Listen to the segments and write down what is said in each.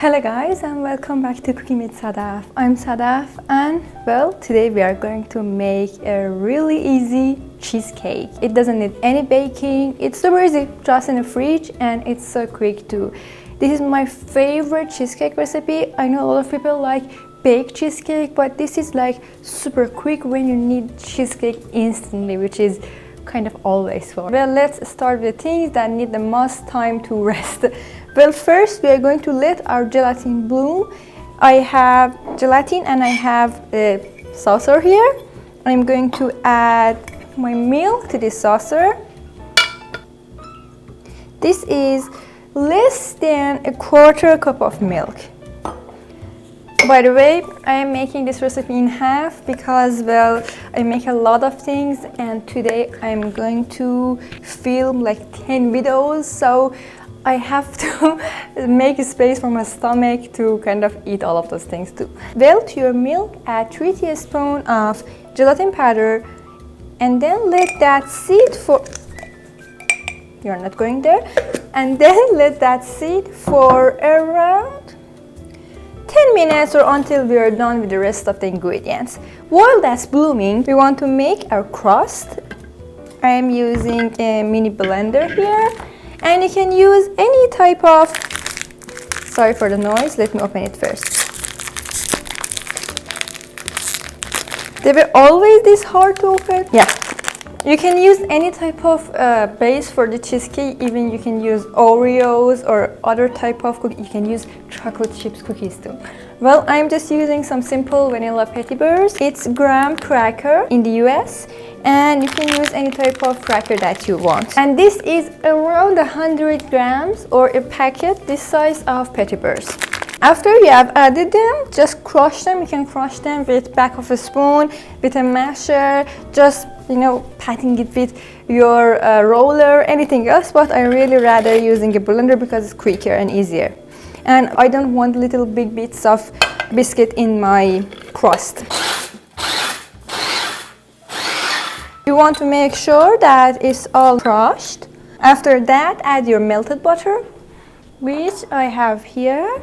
Hello guys and welcome back to Cooking with Sadaf. I'm Sadaf and well, today we are going to make a really easy cheesecake. It doesn't need any baking, it's super easy, just in the fridge, and it's so quick too. This is my favorite cheesecake recipe. I know a lot of people like baked cheesecake, but this is like super quick when you need cheesecake instantly, which is kind of always for. Well, let's start with things that need the most time to rest. Well, first we are going to let our gelatin bloom. I have gelatin and I have a saucer here. I'm going to add my milk to this saucer. This is less than a quarter cup of milk. By the way, I am making this recipe in half because, well, I make a lot of things and today I'm going to film like 10 videos, so I have to make a space for my stomach to kind of eat all of those things too. Well, to your milk, add 3 teaspoons of gelatin powder and then let that sit for... You're not going there. And then let that sit for around 10 minutes or until we are done with the rest of the ingredients. While that's blooming, we want to make our crust. I am using a mini blender here. And you can use any type of, sorry for the noise, let me open it first. They were always this hard to open? Yeah. You can use any type of base for the cheesecake, even you can use Oreos or other type of cookie. You can use chocolate chips cookies too. Well, I'm just using some simple vanilla petit beurre. It's graham cracker in the US. And you can use any type of cracker that you want. And this is around 100 grams or a packet this size of petit beurre. After you have added them, just crush them. You can crush them with back of a spoon, with a masher, just patting it with your roller, anything else, but I really rather using a blender because it's quicker and easier. And I don't want little big bits of biscuit in my crust. You want to make sure that it's all crushed. After that, add your melted butter, which I have here.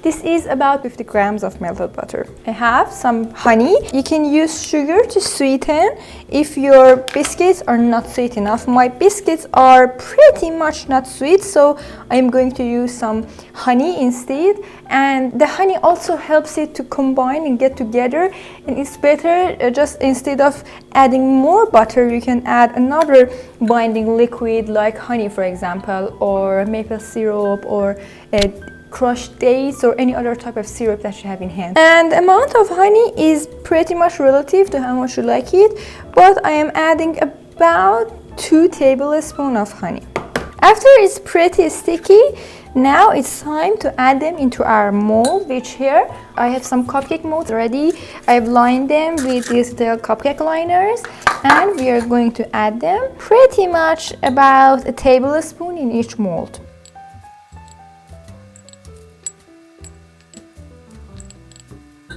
This is about 50 grams of melted butter. I have some honey. You can use sugar to sweeten if your biscuits are not sweet enough. My biscuits are pretty much not sweet, so I'm going to use some honey instead. And the honey also helps it to combine and get together. And it's better just instead of adding more butter, you can add another binding liquid like honey, for example, or maple syrup, or crushed dates, or any other type of syrup that you have in hand. And the amount of honey is pretty much relative to how much you like it, but I am adding about 2 tablespoons of honey. After it's pretty sticky, now it's time to add them into our mold, which here I have some cupcake molds ready. I've lined them with these little cupcake liners, and we are going to add them pretty much about a tablespoon in each mold.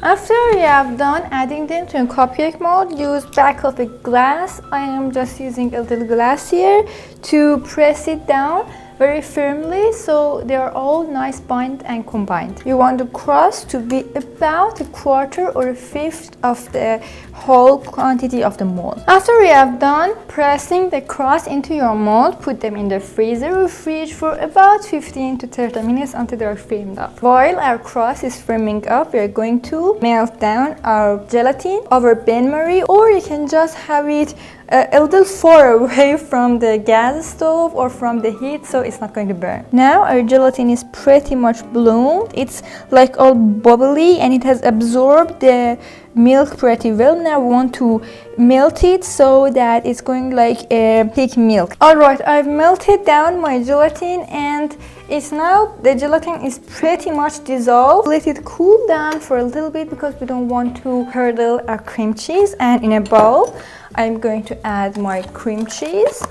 After you have done adding them to a cupcake mold, use back of a glass. I am just using a little glass here to press it down very firmly so they are all nice bind and combined. You want the crust to be about a quarter or a fifth of the whole quantity of the mold. After you have done pressing the crust into your mold, put them in the freezer or fridge for about 15 to 30 minutes until they are firmed up. While our crust is firming up, we are going to melt down our gelatin over bain-marie, or you can just have it a little far away from the gas stove or from the heat so it's not going to burn. Now our gelatin is pretty much bloomed. It's like all bubbly and it has absorbed the milk pretty well. Now we want to melt it so that it's going like a thick milk. Alright, I've melted down my gelatin and it's now, the gelatin is pretty much dissolved. Let it cool down for a little bit because we don't want to curdle our cream cheese. And in a bowl, I'm going to add my cream cheese,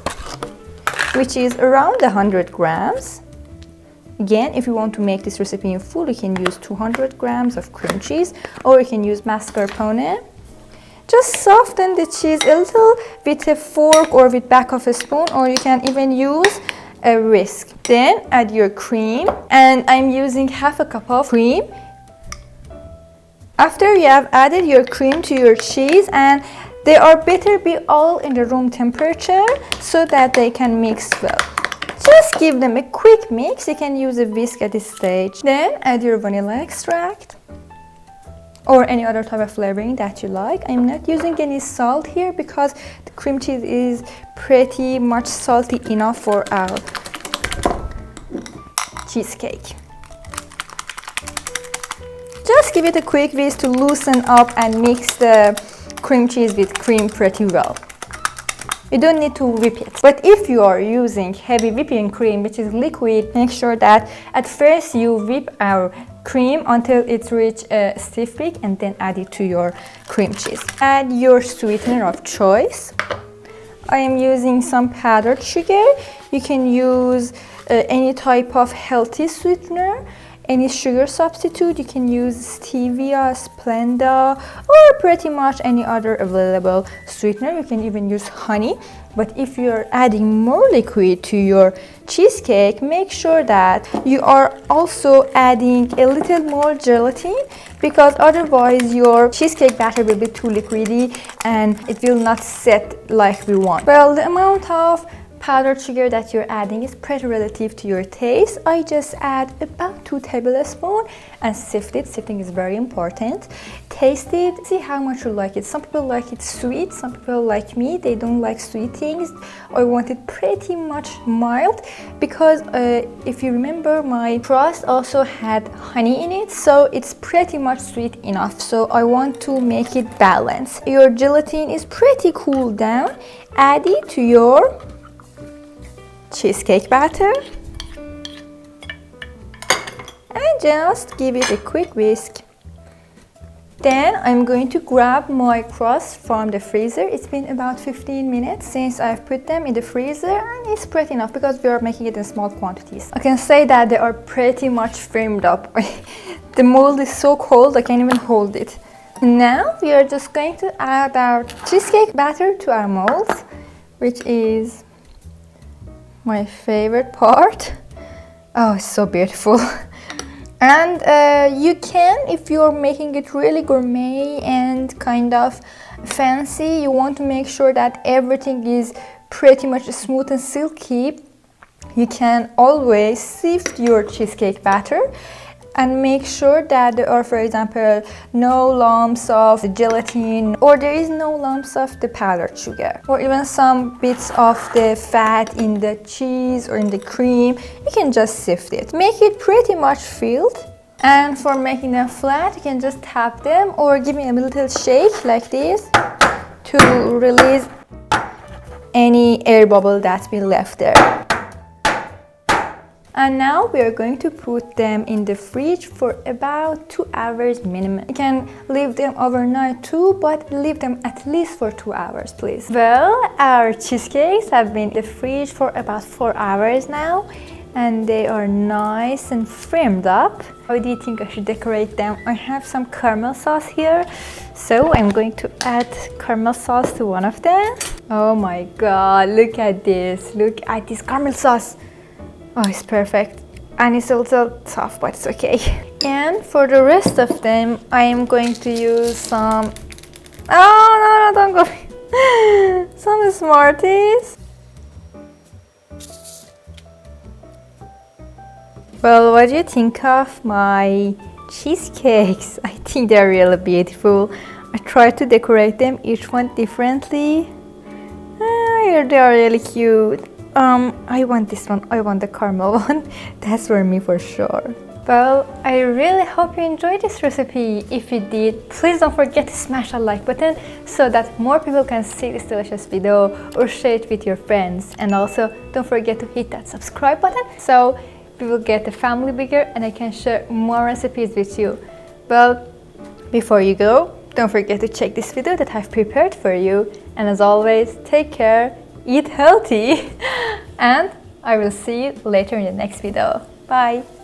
which is around 100 grams. Again, if you want to make this recipe in full, you can use 200 grams of cream cheese, or you can use mascarpone. Just soften the cheese a little with a fork or with back of a spoon, or you can even use a whisk. Then add your cream, and I'm using half a cup of cream. After you have added your cream to your cheese, and they are better be all in the room temperature so that they can mix well. Just give them a quick mix. You can use a whisk at this stage. Then add your vanilla extract or any other type of flavoring that you like. I'm not using any salt here because the cream cheese is pretty much salty enough for our cheesecake. Just give it a quick whisk to loosen up and mix the cream cheese with cream pretty well. You don't need to whip it. But if you are using heavy whipping cream, which is liquid, make sure that at first you whip our cream until it reaches a stiff peak and then add it to your cream cheese. Add your sweetener of choice. I am using some powdered sugar. You can use any type of healthy sweetener. Any sugar substitute. You can use stevia, Splenda, or pretty much any other available sweetener. You can even use honey. But if you're adding more liquid to your cheesecake, make sure that you are also adding a little more gelatin, because otherwise your cheesecake batter will be too liquidy and it will not set like we want. Well, the amount of powdered sugar that you're adding is pretty relative to your taste. I just add about 2 tablespoons and sift it. Sifting is very important. Taste it, see how much you like it. Some people like it sweet, some people like me, they don't like sweet things. I want it pretty much mild because if you remember, my crust also had honey in it, so it's pretty much sweet enough. So I want to make it balanced. Your gelatin is pretty cooled down. Add it to your cheesecake batter and just give it a quick whisk. Then I'm going to grab my crust from the freezer. It's been about 15 minutes since I've put them in the freezer, and it's pretty enough because we are making it in small quantities. I can say that they are pretty much firmed up. The mold is so cold I can't even hold it. Now we are just going to add our cheesecake batter to our mold, which is my favorite part. Oh, it's so beautiful. And you can, if you're making it really gourmet and kind of fancy, you want to make sure that everything is pretty much smooth and silky, you can always sift your cheesecake batter and make sure that there are, for example, no lumps of the gelatin, or there is no lumps of the powdered sugar, or even some bits of the fat in the cheese or in the cream. You can just sift it. Make it pretty much filled. And for making them flat, you can just tap them or give me a little shake like this to release any air bubble that's been left there. And now we are going to put them in the fridge for about 2 hours minimum. You can leave them overnight too, but leave them at least for 2 hours, please. Well, our cheesecakes have been in the fridge for about 4 hours now, and they are nice and firmed up. How do you think I should decorate them? I have some caramel sauce here, so I'm going to add caramel sauce to one of them. Oh my god, look at this. Look at this caramel sauce. Oh, it's perfect. And it's a little tough, but it's okay. And for the rest of them, I am going to use some... Oh, no, don't go. Some Smarties. Well, what do you think of my cheesecakes? I think they're really beautiful. I tried to decorate them, each one differently. They are really cute. I want this one. I want the caramel one. That's for me for sure. Well, I really hope you enjoyed this recipe. If you did, please don't forget to smash that like button so that more people can see this delicious video, or share it with your friends. And also, don't forget to hit that subscribe button so we will get the family bigger and I can share more recipes with you. Well, before you go, don't forget to check this video that I've prepared for you. And as always, take care, eat healthy, and I will see you later in the next video. Bye!